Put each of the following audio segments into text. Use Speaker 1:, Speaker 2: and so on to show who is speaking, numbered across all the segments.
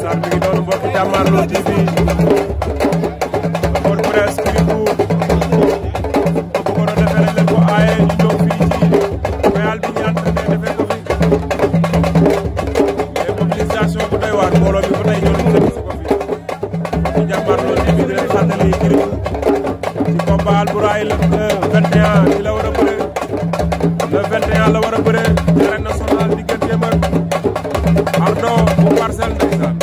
Speaker 1: Saan mi ngi noonu mbokk Jàmmaarloo TV Open Press Kirikou ko bëggoon a defee nañ leen ko aaye ñu ñëw fii ci Royal bi ñu entraîné defee ko fi mais mobilisation bu doy waar mbooloo bi ba tey ñoo leen jëm si ko fi mbokk Jàmmaarloo TV di leen fàttali Kirikou ci combat Albouray le 21 ci la war a bëre le 21 la war a bëre arène nationale digganteem ak Ardo bu Parcelles ndeysaan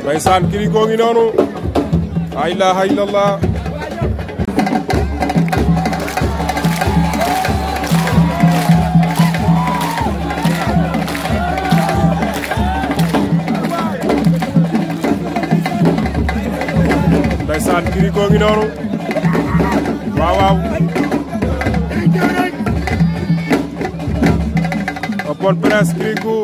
Speaker 1: ndeysaan Kirikou ngi noonu la ilaha illallah ndeysaan Kirikou ngi noonu waaw waaw Open Press Kirikou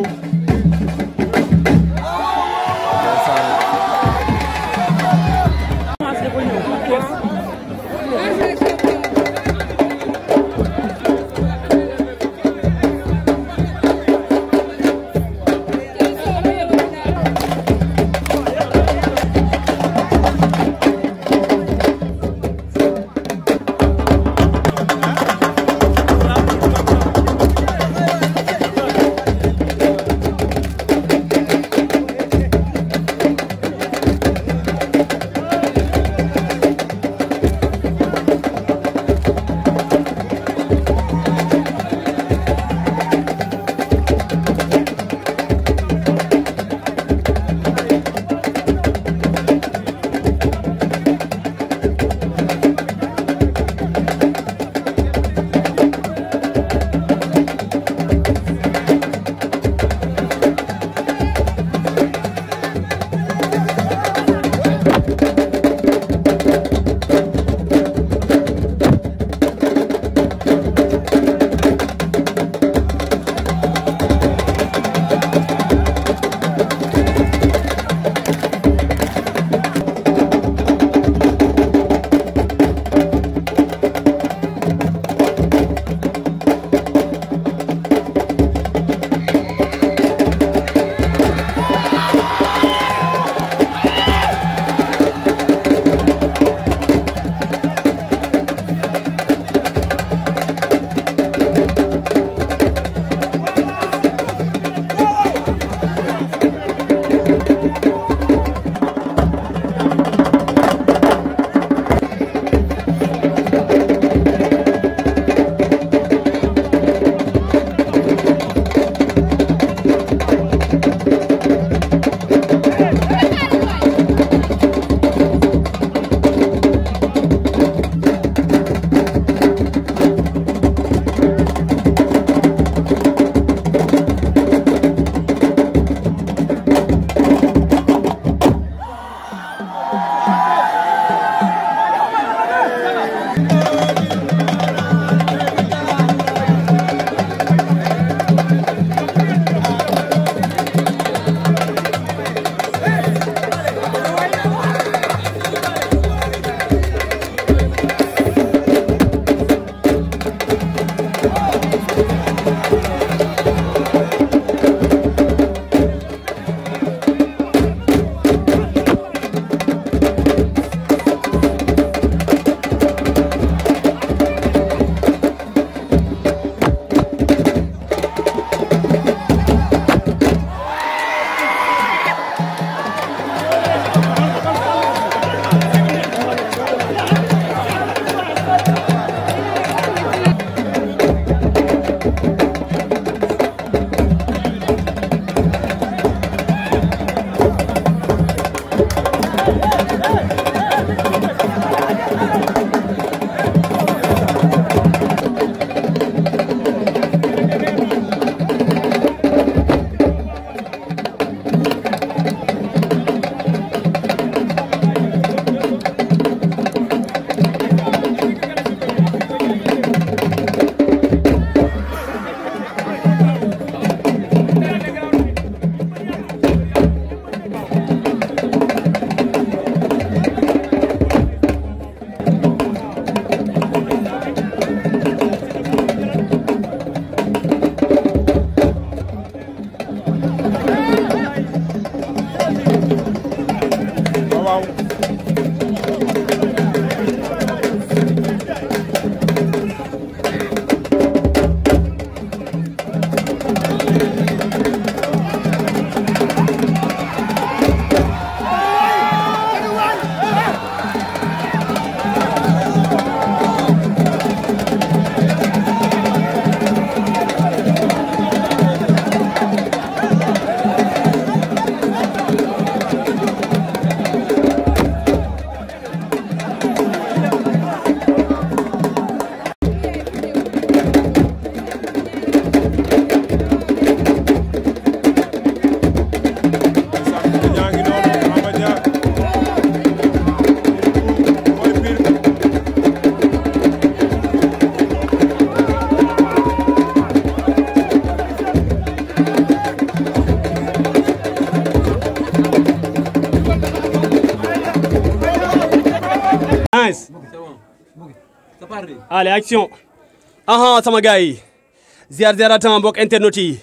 Speaker 2: nice. Allez action. aha sama gars yi ziar ziaratan mbokk internet yi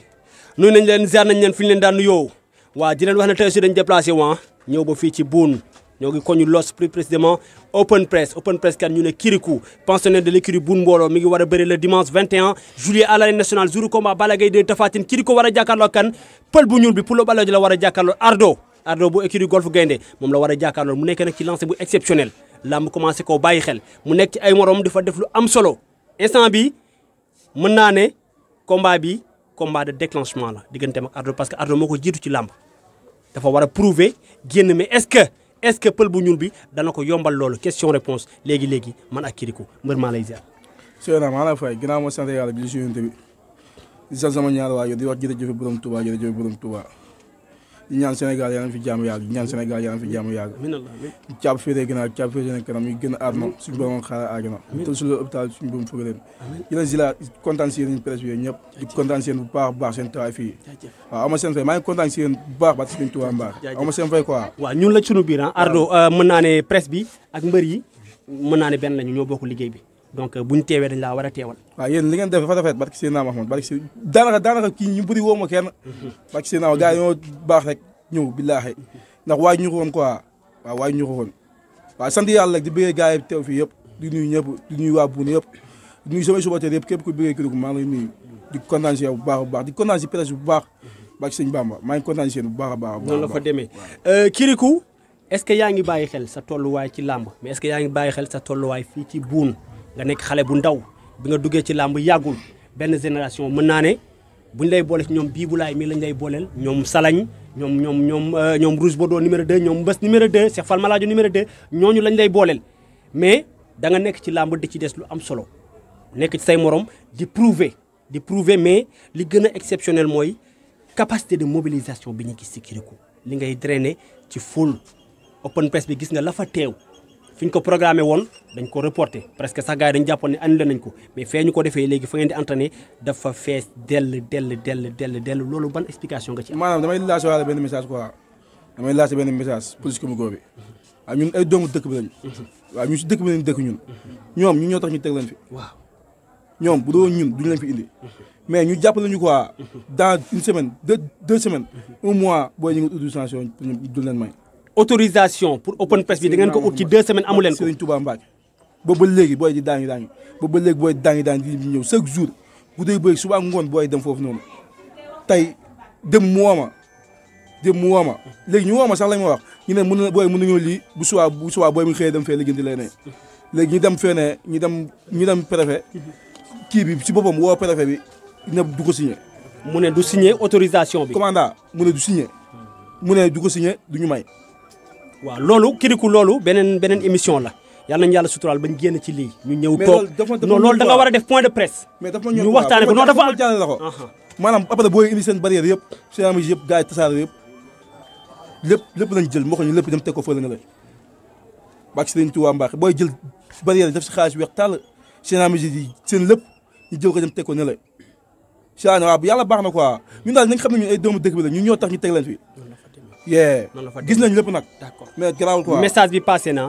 Speaker 2: nuyu nañ leen ziar nañ leen fi ñu leen daan nuyoo waa di leen wax ne tey aussi dañ déplacé waa ñëw ba fii ci Boune ñoo ngi koñu los plus précisément open press kan ñu ne Kirikou pensionnaire de l'écurie Boune Mbollo mi ngi war a bëri le dimanche 21 juillet à l'arène nationale jour combat Balla Gaye 2 Tapha Tine Kirikou war a jàkkaarloo kan pël bu ñuul bi pour le Balla ji la war a jàkkaarloo Ardo bu écurie Golf Gaynde moom la war a jàkkaarloo mu nekk nag ci lancé bu exceptionnel lamb commencé koo bàyyi xel mu nekk ci ay morom dafa def lu am solo instant bi mën naa ne combat bi combat de déclenchement la digganteem ak Ardo parce que Ardo moo ko jiitu ci lamb dafa war a prouver génn mais est-ce que pël bu ñuul bi dana ko yombal loolu question réponse léegi man ak Kirikou mbër maa lay ziar.
Speaker 3: Seydou maa la fay ginnaaw ma sant yàlla bi si yonent bi di sant sama ñaar waay di wax jërëjëf borom Touba jërëjëf borom Touba di ñaan Sénégal yàlla na fi jàmm yàgg di ñaan Sénégal yàlla na fi jàmm yàgg. amiin caab féetee ginnaaw caab féetee kanam ñu gën a aar na suñu borom xaaral aajana. amiin te suñu hôpital suñu borom fëgg leen. amiin di leen zila kontaan si yéen presse bi ñëpp di kontaan si yéen bu baax seen tawaay fii. waaw ama seen fay maa ngi kontaan si yéen bu baax ba si Touba Mbaar ama seen fay quoi. waaw
Speaker 2: ñun la sunu biir Ardo mën naa ne presse bi ak mbër yi mën naa ne benn lañu ñoo bokk liggéey bi donc buñ teewee dañ laa war a teewal.
Speaker 3: waaw yéen li ngeen def dafa rafet barki Seydina Mahamad barki si daanaka kii ñu bëri woo ma kenn barki Seydina gars yi ñoo baax rek ñëw billaahi ndax waay ñu ko woon quoi waaw waay ñu ko woon waaw sant yàlla rek di bëggee gars yi teew fii yëpp di nuyu ñëpp di nuyu waa Boune yëpp di nuyu samay supporters yëpp képp ku bëggee Kirikou maa ngi lay nuyu di kontaan si yow bu baax di kontaan si presse bu baax barki Sëñ Bamba maa ngi kontaan si yéen bu baax a baax.
Speaker 2: noonu la fa demee Kirikou est-ce que yaa ngi bàyyi xel sa tolluwaay ci làmb mais est-ce que yaa ngi bàyyi xel sa tolluwaay fii ci Boune nga nekk xale bu ndaw bi nga duggee ci làmb yàggul benn génération mën naa ne buñ lay boole ci ñoom Biibulaay mii lañ lay booleel ñoom Salañ ñoom Rouge Bordeaux numéro 2 ñoom Mbës numéro 2 Cheikh Fall Maladio numéro 2 ñooñu lañ lay booleel mais da nga nekk ci làmb di ci des lu am solo nekk ci say morom di prouver mais li gën a exceptionnel mooy capacité de mobilisation bi ñu gis ci Kirikou li ngay drainer ci full open press bi gis nga la fa teew fi ñu ko programmé woon dañ ko reporté presque sax gars yi dañu jàppoon ne annulé nañ ko mais fee ñu ko defee léegi fa ngeen di entraîné dafa fees dell loolu ban explication nga ci am.
Speaker 3: maanaam damay lancé waale benn message quoi damay lancé benn message police comico bi waaw ñun ay doomu dëkk bi lañ waaw ñun si dëkk bi lañ dëkk ñun ñoom ñoo tax ñu teg leen fi waaw ñoom bu doon ñun duñu leen fi indi mais ñu jàppale ñu quoi dans une semaine deux semaines un mois booy ñu ngi autorisation pour ñu du leen may
Speaker 2: autorisation pour open press bi da ngeen ko ut ci 2 semaines amu leen ko
Speaker 3: Serigne Touba Mbacke boobu ba léegi booy di daangi boobu ba léegi booy daangi di ñëw chaque jour bu dee bëri suba ngoon booy dem foofu noonu tey dem mu wooma léegi ñu wooma sax lañ ma wax ñu ne mën nañoo lii bu subaa booy mu xëyee dem fee liggéenti lay ne léegi ñu dem fee ne ñu dem préfet kii bi si boppam woo préfet bi ne du ko signé
Speaker 2: mu ne du signé autorisation bi
Speaker 3: commandant mu ne du signé mu ne du ko signé du ñu may
Speaker 2: waaw loolu Kirikou loolu beneen émission la yàlla nañu yàlla suturaal bañ génn ci lii ñu ñëw toog non loolu da nga war a def point de presse ñu waxtaane ko non dafa am
Speaker 3: la ko maanaam après booy indi seen barrière yëpp seen amis yëpp gars yi tasaare yëpp lépp lañ jël moo ko ñu lépp dem teg ko fële nga la bak si dañ Touba Mbacke booy jël barrière def si xaalis weex tàll seen amis yi seen lépp ñu jël ko dem teg ko ne la si waaw yàlla baax na quoi ñun daal nañ xam ne ñun ay doomu dëkk bi la ñun ñoo tax ñu teg leen fi gis nañ lépp nag.
Speaker 2: d'accord
Speaker 3: mais garaawul quoi.
Speaker 2: message bi passé na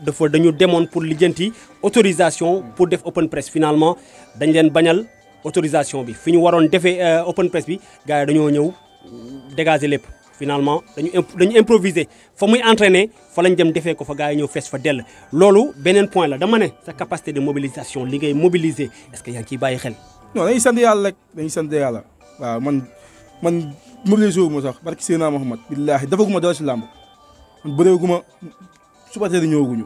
Speaker 2: dafa dañu demoon pour lijjanti autorisation pour def open press finalement dañ leen bañal autorisation bi fi ñu waroon defee open press bi gars yi dañoo ñëw dégager lépp finalement dañu improviser fa muy entraîner fa lañ dem defee ko fa gars yi ñëw fees fa dell loolu beneen point la dama ne sa capacité de mobilisation li ngay mobiliser est-ce que yaa ngi ciy bàyyi xel.
Speaker 3: non dañuy sant yàlla rek waaw man mobilisé wu ma sax barki Seydina Mahamad billaahi defaguma dara si làmb man bëreeguma supporter yi ñëwaguñu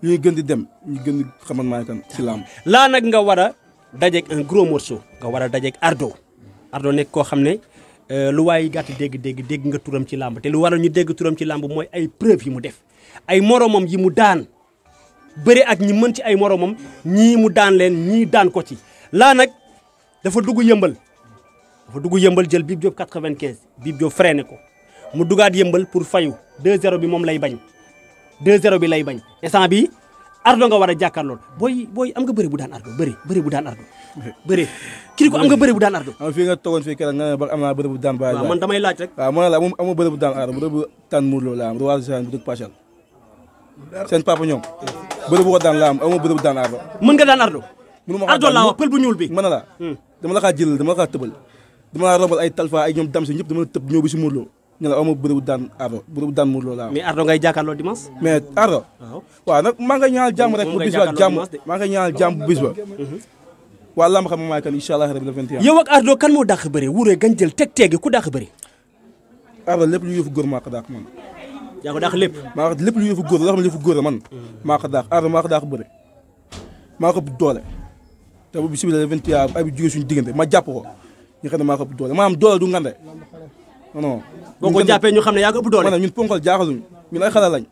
Speaker 3: ñuy gën di dem ñu gën di xamal maay kan si làmb.
Speaker 2: laa nag nga war a dajeeg un gros morceau nga war a dajeeg Ardo nekk koo xam ne lu waay gàtt dégg nga turam ci làmb te lu waral ñu dégg turam ci làmb mooy ay preuve yi mu def ay moromam yi mu daan bëre ak ñi mën ci ay moromam ñii mu daan leen ñii daan ko ci laa nag dafa dugg yëmbal jël Bib Diop 95 Bib Diop freiné ko mu dugaat yëmbal pour fayu 2-0 bi moom lay bañ 2-0 bi lay bañ instant bi Ardo nga war a jàkkaarlool booy am nga bëri bu daan Ardo bëri bu daan Ardo bëri Kirikou am nga bëri bu daan Ardo
Speaker 3: fii nga toogoon fii keroog nga ne ba am naa bëri bu daan ba
Speaker 2: waaw man damay laaj rek
Speaker 3: waaw man la am bëri bu daan Ardo bëri bu daan Mourlo la am roi bu dëkk Pachal seen papa ñoom bëre bu ko daan laa am amoo bëre bu daan Ardo.
Speaker 2: mën nga daan Ardo.
Speaker 3: mënuma
Speaker 2: Ardo laa wax pël bu ñuul bi.
Speaker 3: mën na la dama la kaa jëlal dama la kaa tëbal dama la rombal ay talfa ay ñoom dam si ñëpp dama la tëb ñëw bi si Modou Lo ñu la amoo bëre bu daan Ardo bëre bu daan Modou Lo laa am.
Speaker 2: mais Ardo ngay jàkkaarloo dimanche.
Speaker 3: mais Ardo. waaw nag maa ngi ñaanal jàmm rek bu bis ba jàmm maa ngi ñaanal jàmm bu bis ba. waa lamb xam maay kan incha allah rabi le 21.
Speaker 2: yow ak Ardo kan moo dàq bëri wuuree gañ jël teg ku dàq bëri.
Speaker 3: Ardo lépp lu yëfu góor maa ko dàq man.
Speaker 2: yaa ko dàq lépp.
Speaker 3: maa ko lépp lu yëfu góor loo xam ne yëfu góor la man. maa ko dàq Ardo maa ko dàq bëri maa ko doole te bu bis bi le 21 ay bi jógee suñu diggante ma jàpp ko ñu xam ne maa ko doole maanaam doole du ngande non non.
Speaker 2: boo ko jàppee ñu xam ne yaa ko ëpp doole.
Speaker 3: maanaam ñun ponkal jaaxaluñu ñun ay xale lañ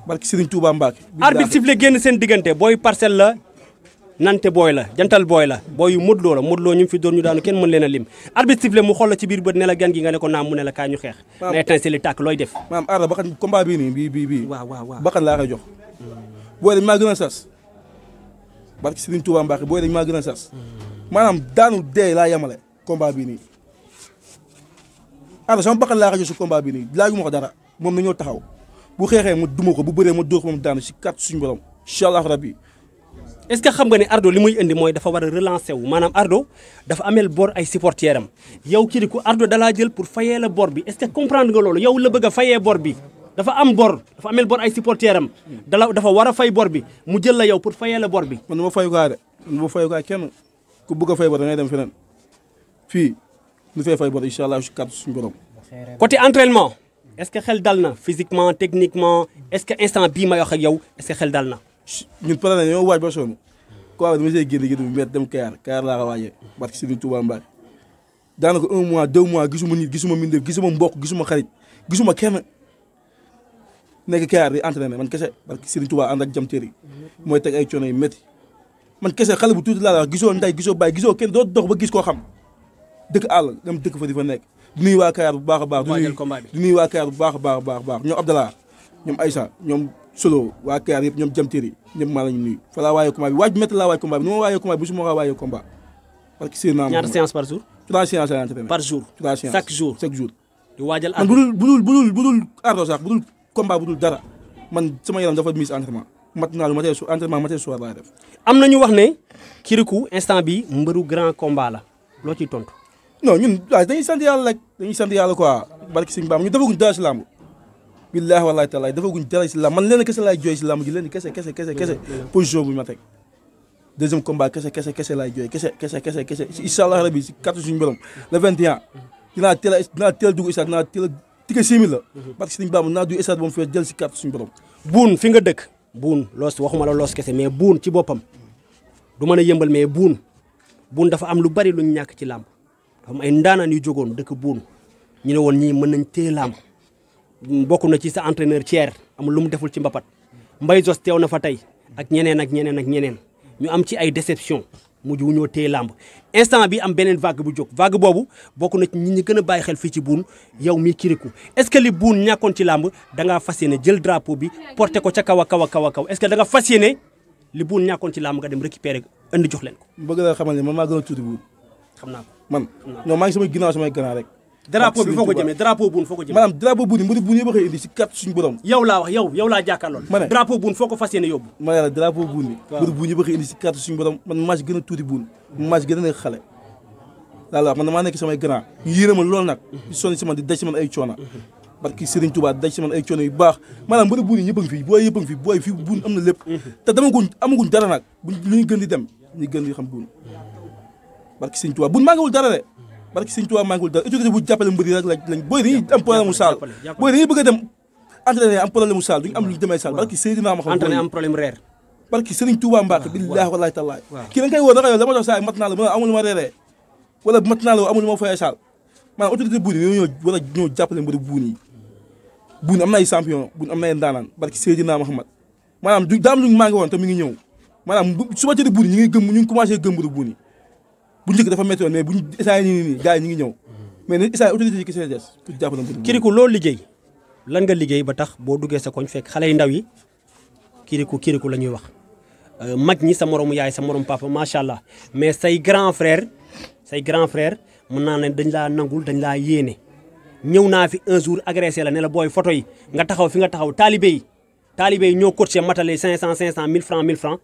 Speaker 3: barki Serigne Touba Mbacke.
Speaker 2: arbitre sifflé génn seen diggante booy parcelle la nante booy la jantal booy la booy yu Modou Lo la Modou Lo ñu fi doon ñu daanu kenn mën leen a lim arbitre sifflé mu xool la ci biir bët ne la gan gi nga ne ko naam mu ne la kaa ñu xeex. na étincelle tàkk looy def.
Speaker 3: maanaam Ardo bakkan combat bii nii bii.
Speaker 2: waaw
Speaker 3: bakkan laa koy jox. booy dañ maa gën a sas barki Serigne Touba Mbacke booy dañ maa gën a sas maanaam daanu dee laa yemale combat bii nii. Ardo sama bakkan laa koy jox si combat bii nii laajuma ko dara moom na ñëw taxaw bu xeexee ma duma ko bu bëree ma dóor ko moom daanu si kàttu suñu borom incha allah rabbi.
Speaker 2: est ce que xam nga ne Ardo li muy indi mooy dafa war a relancer wu maanaam Ardo dafa ameel bor ay supporters am yow Kirikou Ardo dalaa jël pour fayee la bor bi est ce que comprendre nga loolu yow la bëgg a fayee bor bi dafa am bor dafa ameel bor ay supporters am dafa war a fay bor bi mu jël la yow pour fayee la bor bi.
Speaker 3: man du ma fayukaay de man du ma fayukaay kenn ku bëgg a fay bor da ngay dem feneen fii nu fay bor incha allah si kàttu suñu borom.
Speaker 2: côté entraînement est ce que xel dal na physiquement techniquement est ce que instant bii may wax ak yow est ce que xel dal na.
Speaker 3: ñun pare nañ ñoo waaj ba sonn quoi dama see génn bu métti dem Kayar laa ko waajee barke Serigne Touba Mbacke daanaka 1 mois 2 mois gisuma nit gisuma mbindeef gisuma mbokk gisuma xarit gisuma kenn nekk Kayar di entraîné man kese barke Serigne Touba ànd ak jamteer yi mooy teg ay coono yu métti man kese xale bu tuuti laa la wax gisoo ndey gisoo baay gisoo kenn doo dox ba gis koo xam dëkk àll dem dëkk fa di fa nekk du nuyu waa Kayar bu baax a baax du nuyu waa Kayar bu baax a baax ñoom Abdallah ñoom Aïssa ñoom Solo waa Kayar yëpp ñoom jamteer yi ñëpp maa lañu nuyu fa laa waayee combat bi waaj métti laa waaj combat bi ni ma waayee combat bi su ma waayee combat parce que seen naam
Speaker 2: ñaata séance par jour
Speaker 3: 3 séances la entraîné
Speaker 2: par jour
Speaker 3: 3 séances
Speaker 2: chaque jour di waajal
Speaker 3: man bu dul Ardo sax bu dul combat bu dul dara man sama yaram dafa mise entraînement mat naa lu matee su entraînement matee soir laay def
Speaker 2: am na ñu wax ne Kirikou instant bi mbëru grand combat la loo ciy tontu
Speaker 3: non ñun waaye dañuy sant yàlla rek dañuy sant yàlla quoi barki Sëñ Bamba ñu defaguñ dara si làmb billaahi wallaahi taala defaguñ dara si làmb man leen kese laay jooy si làmb ji leen kese position bu ma teg deuxième combat kese laay jooy kese incha allah rabi si kàttu suñu borom le 21 dinaa teel a dugg stade dinaa teel a tige 6 000 la barki Sëñ Bamba dinaa dugg stade ba mu fees jël si kàttu suñu borom
Speaker 2: buun fi nga dëkk buun loos waxuma la loos kese mais buun ci boppam du mën a yëmbal mais buun dafa am lu bari luñ ñàkk ci làmb dafa am ay ndaanaan yu jógoon dëkk buun ñu ne woon ñii mën nañ téye làmb bokk na ci sa entraîneur Thier amul lu mu deful ci mbapat Mbaye Jos teew na fa tey ak ñeneen ñu am ci ay déception mujj wu ñoo téye làmb instant bi am beneen vague bu jóg vague boobu bokk na ci ñi ñi gën a bàyyi xel fii ci buun yow mii Kirikou est ce que li buun ñàkkoon ci làmb da ngaa fas yéene jël drapeau bi porté ko ca kaw a kaw est ce que da nga fas yéene li buun ñàkkoon ci làmb nga dem récupérer indi jox leen ko.
Speaker 3: bëgg la xamal ne man maa gën a tuuti buun.
Speaker 2: xam naa ko
Speaker 3: man non maa ngi samay ginnaaw samay gannaaw rek.
Speaker 2: drapeau bi foo ko jëmee drapeau buun foo ko jëmee.
Speaker 3: maanaam drapeau buun yi mbëri buun yi ba koy indi si kàttu suñu borom.
Speaker 2: yow laa wax yow laa jàkkaarlool.
Speaker 3: ma ne
Speaker 2: drapeau buun foo ko fas yéene yóbbu.
Speaker 3: ma ne la drapeau buun yi. waaw mbëri buun yi ba koy indi si kàttu suñu borom man maa si gën a tuuti buun. maa si gën a nekk xale. daal la wax man damaa nekk samay gannaaw. ñu yéene ma loolu nag. di sonn si man di daj si man ay coono. barki Serigne Touba daj si man ay coono yu baax maanaam mbëri buun yi ñëpp a ngi fi booy yëpp a ngi fi booy fii buun am na lépp. te amaguñ dara nag buñ lu ñu gën di dem ñu gën di xam buun barki Serigne Touba buun màngawul dara de barki Serigne Touba màngawul dara autorité bu jàppale mbëri rek lañ booy dañuy am problème mu saal booy dañuy bëgg a dem entraîné am problème mu saal duñu am lu ñu demee saal barki Seydina ma xam
Speaker 2: entraîné am problème reer
Speaker 3: barki Serigne Touba Mbacke billaahi wallaahi tallaay kii da nga koy woo da nga yow la ma dox saa mat naa la ma amul ma reeree wala mat naa la amul ma fayee saal maanaam autorité buun yi ñoo war a ñoo jàppale mbëri buun yi buun am na ay champion buun am na ay ndaanaan barki Seydina Muhammad maanaam daam luñu maa ngi woon te mi ngi ñëw maanaam suba tëdd buun yi ñu ngi commencé gëm mbëri buun yi bu njëkk dafa métti woon mais buñ essayé nii gars yi ñu ngi ñëw mais nañ essayé autorité yi kese des pour jàppale mbëri buun
Speaker 2: Kirikou loolu liggéey lan nga liggéey ba tax boo duggee sa koñ fekk xale yu ndaw yi Kirikou la ñuy wax mag ñi sa moromu yaay sa morom papa macha allah mais say grand frère mën naa ne dañ laa nangul dañ laa yéene ñëw naa fi un jour agressé la ne la booy photo yi nga taxaw fi nga taxaw taalibe yi ñoo coaché matale 500 1000 francs 1000 francs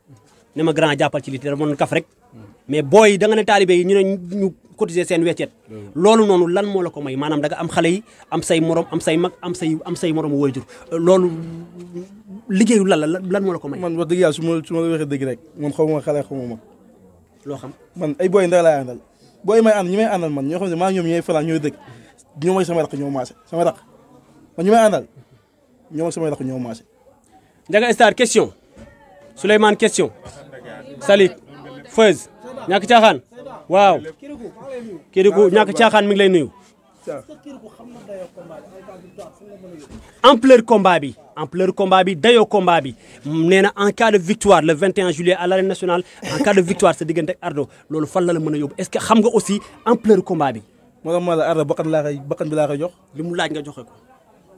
Speaker 2: ne ma grand jàppal ci li te dama kaf rek mais booy da nga ne taalibe yi ñu ne ñu cotiser seen weccet loolu noonu lan moo la ko may maanaam da nga am xale yi am say morom am say mag am say morom waajur loolu liggéeyu lan moo la ko may.
Speaker 3: man wax dëgg yàlla su ma la waxee dëgg rek man xaw ma xale xaw ma mag.
Speaker 2: loo xam
Speaker 3: man ay booy ndaw laay àndal booy may ànd ñi may àndal man ñoo xam ne maa ñoom ñooy faral ñooy dëkk ñoo mooy samay raq ñoo maase samay raq man ñi may àndal ñoo mooy samay raq ñoo maase.
Speaker 2: Ndiaga Star question Souleymane question Salik Feuz ñàkk caaxaan waaw Kirikou ñàkk caaxaan mi ngi lay nuyu. ampleur combat bi dayoo combat bi nee na en cas de victoire le 21 juillet à l'arène nationale en cas de victoire sa diggante ak Ardo loolu fan la mën a yóbbu est-ce que xam nga aussi ampleur combat bi.
Speaker 3: moo tax ma la Ardo bakkan bi laa koy jox.
Speaker 2: li mu laaj nga joxe ko.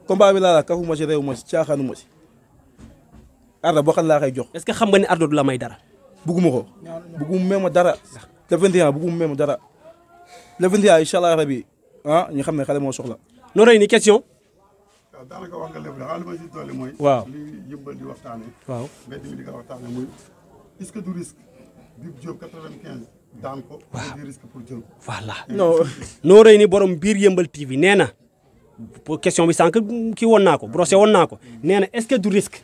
Speaker 3: combat bi laa la kafu ma si réew ma si caaxaanu ma si Ardo bakkan laa koy jox.
Speaker 2: est-ce que xam nga ni Ardo du la may dara.
Speaker 3: bugguma ko bugguma même dara le 21 bugguma même dara le 21 incha allah rabi ñu xam ne xale moo soxla.
Speaker 2: noo rëy ni question.
Speaker 4: waaw daanaka wax nga lépp daal li ma si dolli mooy.
Speaker 2: waaw
Speaker 4: li yëmbal di waxtaanee.
Speaker 2: waaw
Speaker 4: mbedd mi di ko waxtaanee muy est-ce que du risque Bib Diop 95 daan ko. waaw du risque pour jël ko.
Speaker 2: voilà noo rëy ni borom biir yëmbal TV nee na pour question bi sànq kii woon naa ko brossé woon naa ko nee na est-ce que du risque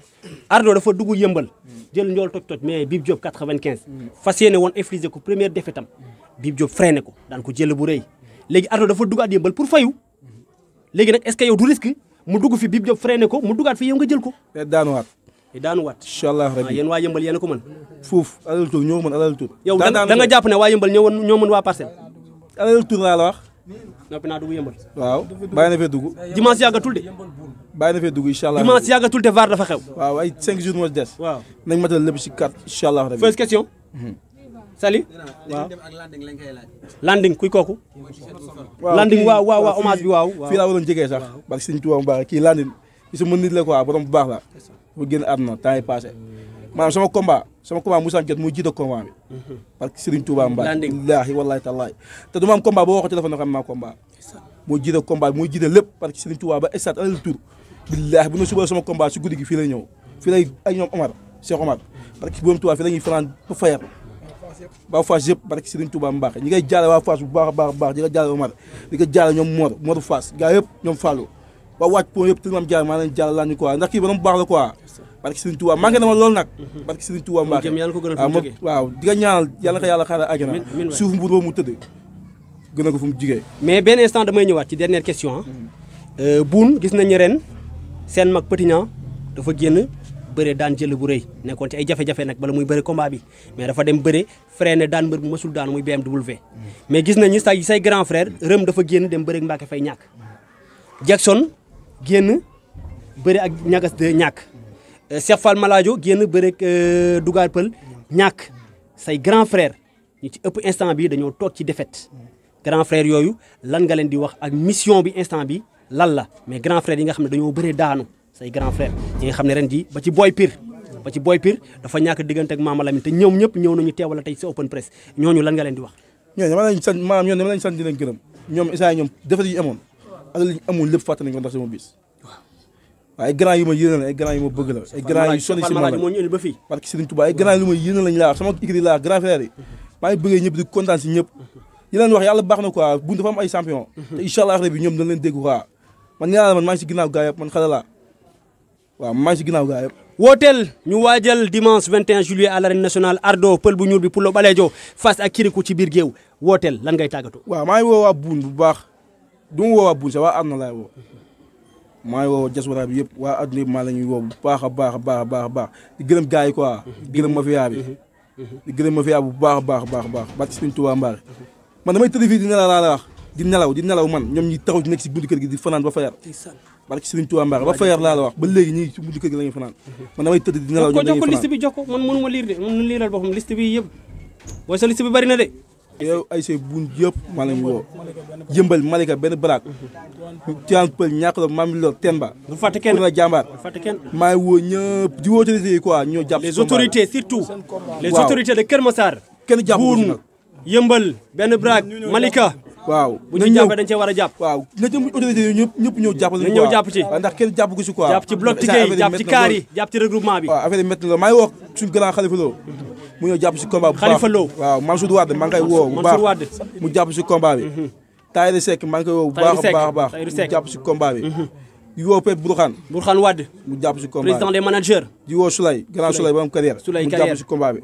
Speaker 2: Ardo dafa dugg yëmbal jël njool toj mais Bib Diop 95 fas yéene woon infliger ko première défaite am Bib Diop freiné ko daan ko jël bu rëy léegi Ardo dafa duggaat yëmbal pour fayu léegi nag est-ce que yow du risque mu dugg fi Bib Diop freiné ko mu duggaat fi yow nga jël ko.
Speaker 3: te daanuwaat.
Speaker 2: incha allah rabi yéen waa yëmbal yéen a ko mën.
Speaker 3: foofu alal tur ñoo mën alal tur.
Speaker 2: yow da nga jàpp ne waa yëmbal ñoo mën waa parcelle.
Speaker 3: alal tur laa la wax.
Speaker 2: noppi naa dugg yëmbal.
Speaker 3: waaw bàyyi na fee dugg.
Speaker 2: dimanche yàggatul de.
Speaker 3: bàyyi na fee dugg incha allah.
Speaker 2: dimanche yàggatul te VAR dafa xew.
Speaker 3: waaw ay 5 jours moo des.
Speaker 2: waaw
Speaker 3: nañ matal lépp si 4 incha allah rabi.
Speaker 2: first question. Sali waaw landing kuy kooku. landing waaw hommage bi waaw.
Speaker 3: fii laa waroon jegee sax parce que Sëñ Tuubaa mu baax kii landing ki sama nit la quoi borom bu baax la bu génn àdduna temps yi passé maanaam sama combat Moussa Diop muy jiite combat bi parce que Sëriñ Tuubaa mu baax billaahi wallaahi tallaahi te du ma am combat boo waxoo téléphone xam naa combat moo jiite combat bi mooy jiite lépp parce que Sëriñ Tuubaa ba stade alal tour billaahi bu na suba sama combat si guddi gi fii lay ñëw fii lay ay ñoom Omar Cheikh Omar parce que borom Tuubaa fii la ñuy fanaan ba fayar waa Fass yëpp barke Serigne Touba Mbacke ñi ngay jaale waa Fass bu baax a baax di nga jaale Omar di nga jaale ñoom Mor Fass gaa yëpp ñoom Fallou waa wàcc po yëpp te mam jaale maa leen jaale laa ñu quoi ndax kii ba bu baax la quoi barke Serigne Touba manqué na ma loolu nag barke Serigne Touba Mbacke waaw di nga ñaanal yàlla ko yàlla xaaral àjjana suuf mbuur boobu mu tëdd gën a ko fu mu jigee
Speaker 2: mais benn instant damay ñëwaat ci dernière question Boune gis nañu ren seen mag Petit Niang dafa génn bëre daan jël bu rëy nekkoon ci ay jafe-jafe nag bala muy bëre combat bi mais dafa dem bëre freiné daan mbër bu mësul daan muy BMW mais gis nañu say grand frère Rëm dafa génn dem bëre ak Mbacke Faye ñàkk Jackson génn bëre ak ñagas de ñàkk Cheikh Fall Maladio génn bëre ak Dougar Peul ñàkk say grand frère ñu ci ëpp instant bi dañoo toog ci défaite grand frère yooyu lan nga leen di wax ak mission bi instant bi lan la mais grand frère yi nga xam ne dañoo bëre daanu say grand frère ñi nga xam ne ren ji ba ci Boy Pire dafa ñàkk diggante ak Mama Lamine te ñoom ñëpp ñëw nañu teewala tey sa open press ñooñu lan nga leen di wax
Speaker 3: ñooñu dama lañ sant di leen gërëm ñoom isa ñoom defet yi amoon ak li ñu amoon lépp fàtte nañ ko ndax sama bis waaw ay grand yu ma yéene la ay grand yu ma bëgg la ay grand yu sonni si man la
Speaker 2: moo ñu indi ba fii
Speaker 3: parce que Serigne Touba ay grand yu ma yéene lañ laa sama écrit laa grand frère yi maa ngi bëggee ñëpp di kontaan si ñëpp yi leen wax yàlla baax na quoi bu dafa am ay champion te incha allah rabbi ñoom dañ leen dégg quoi man ñaa la man maa ngi si ginnaaw gaa yëpp man xale laa waaw maa ngi si ginnaaw gaa yëpp
Speaker 2: wooteel ñu waajal dimanche 21 juillet à l'arène nationale Ardo pël bu ñuul bi Pulo Balejo face ak Kirikou ci biir géew wooteel lan ngay tàggatoo
Speaker 3: waaw maa ngi woo waa Boune bu baax du ma woo waa Boune sax waa àdduna laay woo maa ngi woo diaspora bi yëpp waa àdduna yëpp maa la ñuy woo bu baax a baax di gërëm gars yi quoi di gërëm mafia bi di gërëm mafia bu baax a baax barke Serigne Touba Mbacke man damay tëdd fii di nelaw laa la wax di nelaw man ñoom ñi taxaw nekk si buntu kër gi di fanaan ba fayar barke Serigne Touba Mbacke ba fayar laa la wax ba léegi ñi si buntu kër gi la ñuy fanaan man damay tëdd di nelaw ñoom dañuy fanaan
Speaker 2: liste bi jox ko man mënuma lire de man liiral boppam liste bi yëpp booy sa liste bi bari na de
Speaker 3: yow ay say Boune yëpp maa lañu woo yëmbal Malika benn baraak Tivaouane Peulh ñàkk Mame Lor Tenba
Speaker 2: du fàtte kenn
Speaker 3: la jàmbaar maa ngi woo ñëpp di woo autorités yi quoi ñoo jàpp
Speaker 2: les autorités surtout les autorités de Kër Massar
Speaker 3: kenn jàpp
Speaker 2: Boune yëmbal benn baraak Malika
Speaker 3: waaw
Speaker 2: bu ñu jàppee dañ cee war a jàpp
Speaker 3: waaw na jëm autorité yi ñëpp ñëw jàppale
Speaker 2: ñu ñëw jàpp ci
Speaker 3: waaw ndax kenn jàpp ko si quoi
Speaker 2: jàpp ci bloc ticket yi jàpp ci kaar yi jàpp ci regroupement bi
Speaker 3: waaw affaire yi métti la maa ngi woo suñu grand Khalifa Lo mu ñëw jàpp si combat bu baax
Speaker 2: Khalifa Lo
Speaker 3: waaw Mansour Wade maa ngi koy woo bu baax mu jàpp si combat bi Tahirou Seck maa ngi koy woo bu baax a baax mu jàpp si combat bi di woo Pep Bourkhane Wade
Speaker 2: mu jàpp si combat bi président des managers
Speaker 3: di woo Souley grand Souley borom carrière mu jàpp si combat bi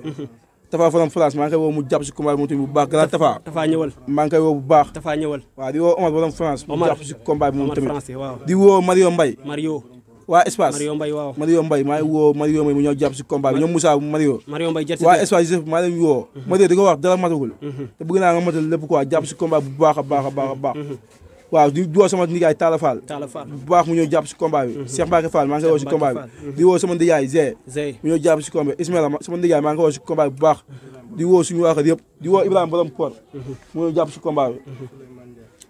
Speaker 3: Tafa Faram France maa ngi koy woo mu jàpp si combat bi moom tamit bu baax grand Tafa
Speaker 2: ñëwal
Speaker 3: maa ngi koy woo bu baax
Speaker 2: Tafa ñëwal
Speaker 3: waaw di woo Omar borom France mu jàpp si combat bi moom tamit
Speaker 2: waaw
Speaker 3: di woo Mario Mbaye waa espace
Speaker 2: Mario Mbaye
Speaker 3: maa ngi woo Mario Mbaye mu ñëw jàpp si combat bi ñoom Moussa Mario
Speaker 2: Mbaye
Speaker 3: waa espace Joseph maa leen woo Mario di ko wax dara matagul te bëgg naa nga matal lépp quoi jàpp si combat bu baax a baax a baax a baax waaw di woo sama nijaay Talla Fall bu baax mu ñëw jàpp si combat bi Cheikh Mbacke Fall maa ngi koy woo si combat bi di woo sama nijaay Zé mu ñëw jàpp si combat bi Ismaïla sama nijaay maa ngi koy woo si combat bi bu baax di woo suñu waa kër yëpp di woo Ibrahima borom port mu ñëw jàpp si combat bi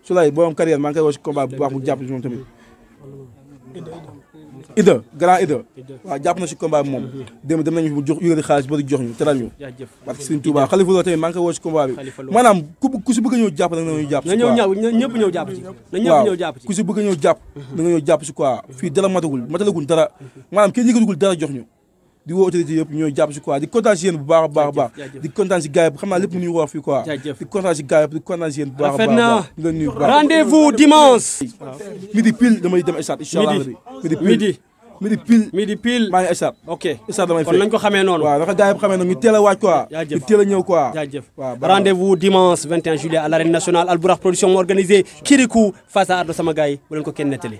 Speaker 3: Souley borom carrière maa ngi koy woo si combat bi bu baax mu jàpp si moom tamit grand Ida waaw jàpp na si combat bi moom dem nañu mu jox yëgati xaalis bari jox ñu teral ñu parce que Serigne Touba Khalifa Lo tamit maa ngi koy woo si combat bi maanaam ku si bëgg a ñëw jàpp nag na ñëw jàpp si quoi
Speaker 2: ñëpp ñëw jàpp ci
Speaker 3: waaw ku si bëgg a ñëw jàpp na nga ñëw jàpp si quoi fii dara matalaguñ dara maanaam kenn yëgatugul dara jox ñu di woo autorité yëpp ñooy jàpp si quoi di kontaan si yéen bu baax a baax a baax di kontaan si gars yi xam naa lépp mënuñu wax fii quoi di kontaan si gars yi di kontaan si yéen bu baax a baax di leen nuyu bu baax
Speaker 2: rendez-vous dimanche
Speaker 3: midi pile damay dem stade inchallah
Speaker 2: midi pile
Speaker 3: maa ngi stade
Speaker 2: ok
Speaker 3: stade damay
Speaker 2: kon nañ ko xamee noonu
Speaker 3: waaw naka gars yi xamee noonu ñu teel a waaj quoi ñu teel a ñëw quoi
Speaker 2: waaw rendez-vous dimanche 21 juillet à l'arène nationale Albourakh production moo organisé Kirikou face à Ardo sama gars yi bu leen ko kenn nettali